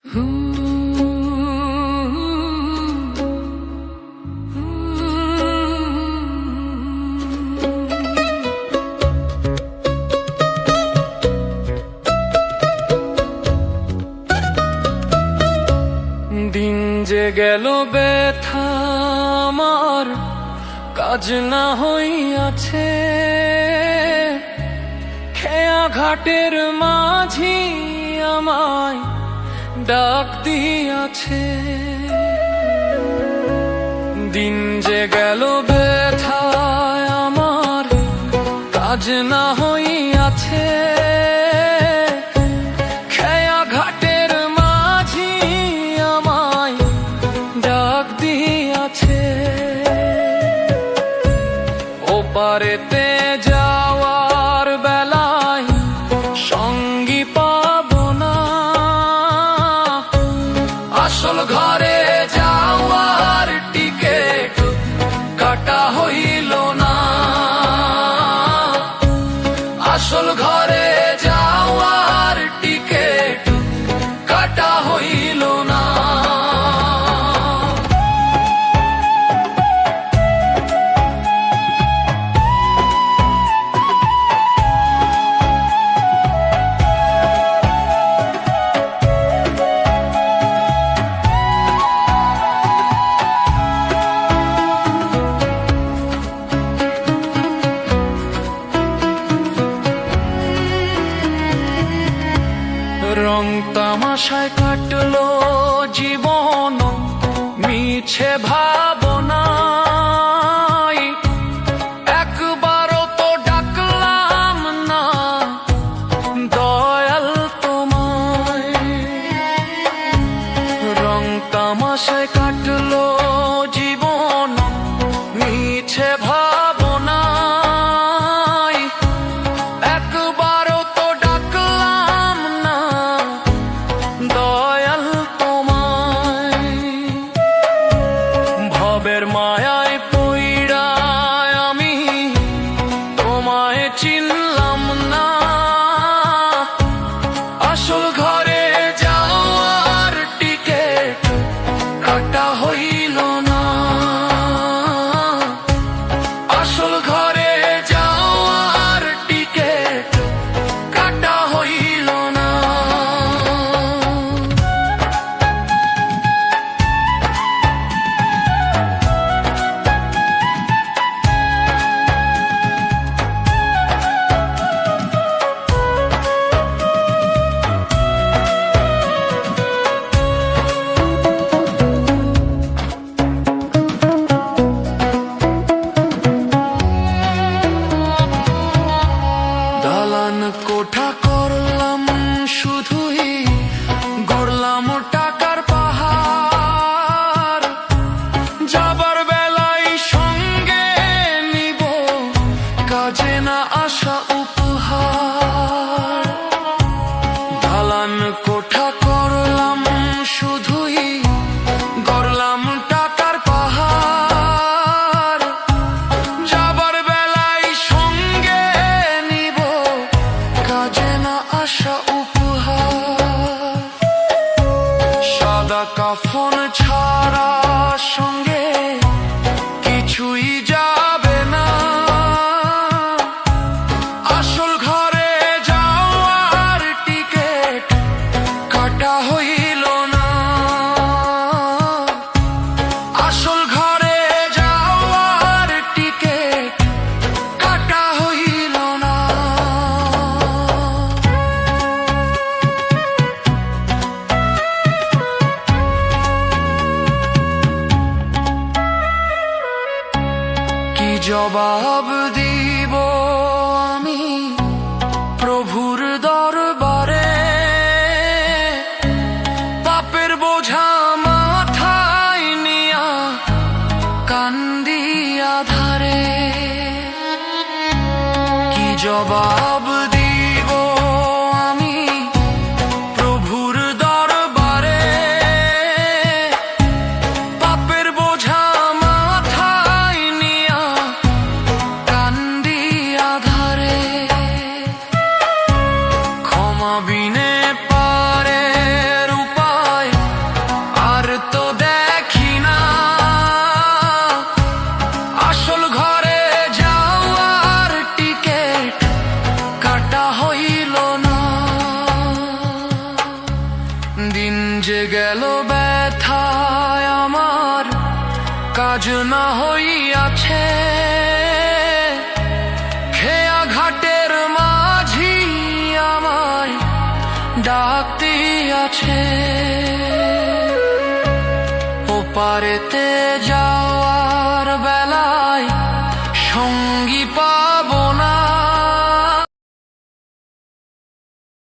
দিন যে গেল ব্যথা আমার কাজ না হইয়াছে, খেয়া ঘাটের মাঝি আমায় ডাক দিয়াছে। দিন যে গেল ব্যথায় আমার কাজ না হইয়াছে, খেয়া ঘাটের মাঝি আমায় ডাক দিয়াছে। ওপারেতে যাওয়ার বেলায় সঙ্গী পাব না, আসল ঘরে যাওয়ার টিকেট কাটা হইল না, আসল ঘরে যাওয়ার টিকেট কাটা হইল না। রং তামাশায় কাটলো জীবন মিছে ভাবনায়, একবারও তো ডাকলাম না দয়াল তোমায়। রং তামাশায় কাটলো জীবন মিছে ভাবনায়, একবারও তো ডাকলাম না দয়াল তোমায়। ভবের মায়ায় পইড়ায় আমি তোমায় চিনলাম না, আসল ঘরে যাওয়ার টিকেট কাটা হইল না, আসল ঘরে যাওয়ার টিকেট কাটা হইল না। দালান কোঠা করলাম শুধুই, গড়লাম টাকার পাহাড়, যাবার বেলায় সঙ্গে নিব কাজে না আসা উপহার। দালান কোঠা করলাম শুধুই, গড়লাম টাকার পাহাড়, যাবার বেলায় সঙ্গে নিব কাজে না আসা উপহার। সাদা কাফন ছাড়া সঙ্গে কিছুই যাবে না, আসল ঘরে যাওয়ার টিকেট কাটা হইল না, আসল ঘরে যাওয়ার টিকেট কাটা হইল না। কি জবাব দিব আমি প্রভুর দরবারে, পাপের বোঝা মাথায় নিয়া কান্দি আধারে। কি জবাব দিব আমি প্রভুর দরবারে, পাপের বোঝা মাথায় নিয়া কান্দি আধারে। ক্ষমা বিনে পারের উপায় সূচনা হইয়াছে খেয়া ঘাটের মাঝি আমায় ডাকতে আছে ওপারেতে যা